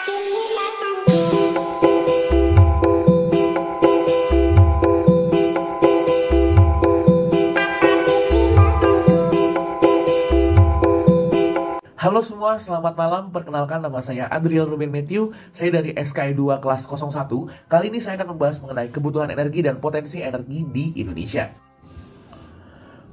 Halo semua, selamat malam. Perkenalkan, nama saya Adriel Ruben Matthew. Saya dari SKI 2 kelas 01. Kali ini saya akan membahas mengenai kebutuhan energi dan potensi energi di Indonesia.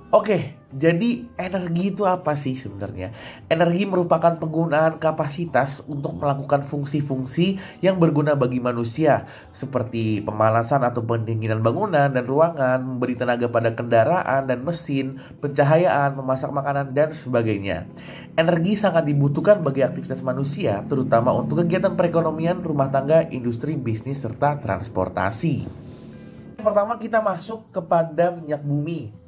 Oke, jadi energi itu apa sih sebenarnya? Energi merupakan penggunaan kapasitas untuk melakukan fungsi-fungsi yang berguna bagi manusia, seperti pemanasan atau pendinginan bangunan dan ruangan, memberi tenaga pada kendaraan dan mesin, pencahayaan, memasak makanan, dan sebagainya. Energi sangat dibutuhkan bagi aktivitas manusia, terutama untuk kegiatan perekonomian, rumah tangga, industri, bisnis, serta transportasi. Pertama kita masuk kepada minyak bumi.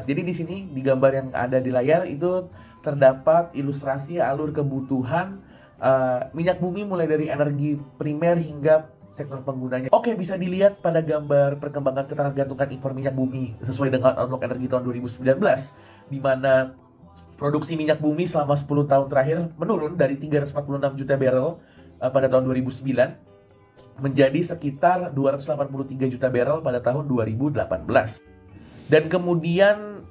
Jadi di sini di gambar yang ada di layar itu terdapat ilustrasi alur kebutuhan minyak bumi mulai dari energi primer hingga sektor penggunanya. Oke, bisa dilihat pada gambar perkembangan ketergantungan impor minyak bumi sesuai dengan Outlook Energi tahun 2019, di mana produksi minyak bumi selama 10 tahun terakhir menurun dari 346 juta barrel pada tahun 2009 menjadi sekitar 283 juta barrel pada tahun 2018. Dan kemudian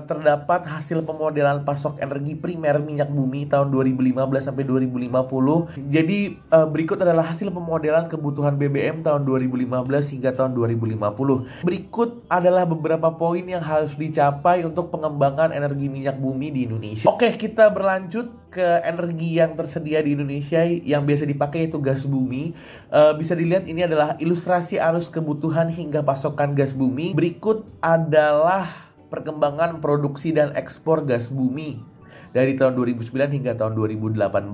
terdapat hasil pemodelan pasok energi primer minyak bumi tahun 2015 sampai 2050. Jadi berikut adalah hasil pemodelan kebutuhan BBM tahun 2015 hingga tahun 2050. Berikut adalah beberapa poin yang harus dicapai untuk pengembangan energi minyak bumi di Indonesia. Oke, kita berlanjut ke energi yang tersedia di Indonesia yang biasa dipakai, yaitu gas bumi. Bisa dilihat ini adalah ilustrasi arus kebutuhan hingga pasokan gas bumi. Berikut adalah perkembangan produksi dan ekspor gas bumi dari tahun 2009 hingga tahun 2018.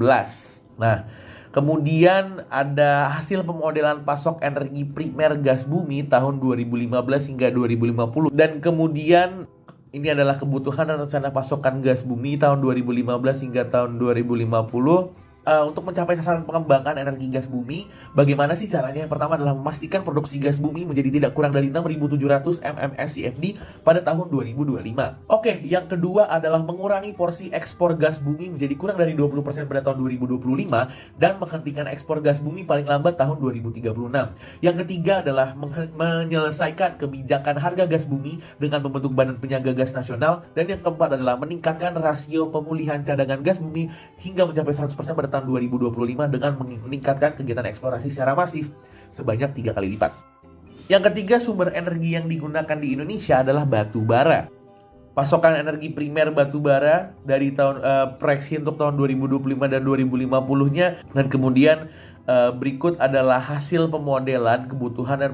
Nah, kemudian ada hasil pemodelan pasok energi primer gas bumi tahun 2015 hingga 2050. Dan kemudian ini adalah kebutuhan dan rencana pasokan gas bumi tahun 2015 hingga tahun 2050. Untuk mencapai sasaran pengembangan energi gas bumi, bagaimana sih caranya? Yang pertama adalah memastikan produksi gas bumi menjadi tidak kurang dari 6.700 MMS CFD pada tahun 2025. Oke, yang kedua adalah mengurangi porsi ekspor gas bumi menjadi kurang dari 20% pada tahun 2025 dan menghentikan ekspor gas bumi paling lambat tahun 2036. Yang ketiga adalah menyelesaikan kebijakan harga gas bumi dengan membentuk Badan Penyangga Gas Nasional. Dan yang keempat adalah meningkatkan rasio pemulihan cadangan gas bumi hingga mencapai 100% pada tahun 2025 dengan meningkatkan kegiatan eksplorasi secara masif sebanyak 3 kali lipat. Yang ketiga, sumber energi yang digunakan di Indonesia adalah batu bara. Pasokan energi primer batu bara dari tahun proyeksi untuk tahun 2025 dan 2050-nya, dan kemudian berikut adalah hasil pemodelan kebutuhan dan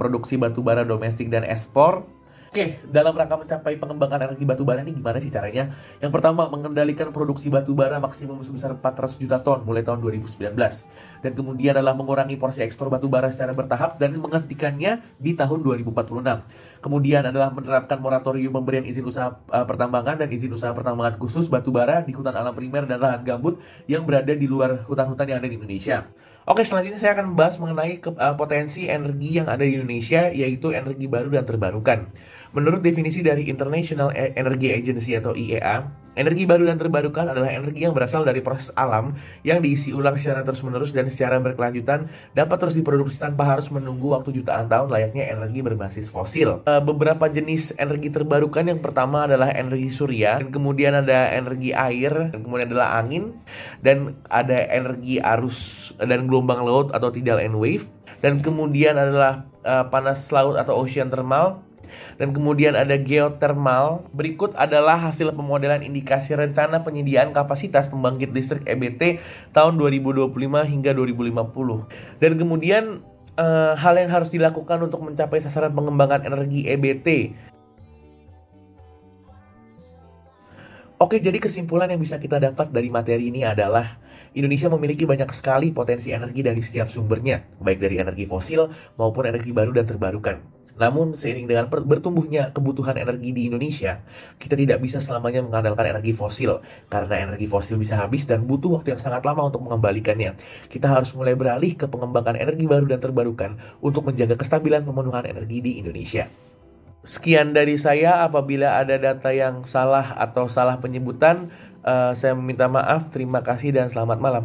produksi batu bara domestik dan ekspor. Oke, dalam rangka mencapai pengembangan energi batu bara ini gimana sih caranya? Yang pertama, mengendalikan produksi batu bara maksimum sebesar 400 juta ton mulai tahun 2019. Dan kemudian adalah mengurangi porsi ekspor batu bara secara bertahap dan menghentikannya di tahun 2046. Kemudian adalah menerapkan moratorium pemberian izin usaha pertambangan dan izin usaha pertambangan khusus batu bara di hutan alam primer dan lahan gambut yang berada di luar hutan-hutan yang ada di Indonesia. Oke, selanjutnya saya akan membahas mengenai potensi energi yang ada di Indonesia, yaitu energi baru dan terbarukan. Menurut definisi dari International Energy Agency atau IEA, energi baru dan terbarukan adalah energi yang berasal dari proses alam yang diisi ulang secara terus-menerus dan secara berkelanjutan, dapat terus diproduksi tanpa harus menunggu waktu jutaan tahun layaknya energi berbasis fosil. Beberapa jenis energi terbarukan, yang pertama adalah energi surya, dan kemudian ada energi air, dan kemudian adalah angin, dan ada energi arus dan gelombang laut atau tidal and wave, dan kemudian adalah panas laut atau ocean thermal, dan kemudian ada geothermal. Berikut adalah hasil pemodelan indikasi rencana penyediaan kapasitas pembangkit listrik EBT tahun 2025 hingga 2050. Dan kemudian hal yang harus dilakukan untuk mencapai sasaran pengembangan energi EBT. Oke, jadi kesimpulan yang bisa kita dapat dari materi ini adalah Indonesia memiliki banyak sekali potensi energi dari setiap sumbernya, baik dari energi fosil maupun energi baru dan terbarukan. Namun, seiring dengan bertumbuhnya kebutuhan energi di Indonesia, kita tidak bisa selamanya mengandalkan energi fosil, karena energi fosil bisa habis dan butuh waktu yang sangat lama untuk mengembalikannya. Kita harus mulai beralih ke pengembangan energi baru dan terbarukan untuk menjaga kestabilan pemenuhan energi di Indonesia. Sekian dari saya. Apabila ada data yang salah atau salah penyebutan, saya meminta maaf. Terima kasih dan selamat malam.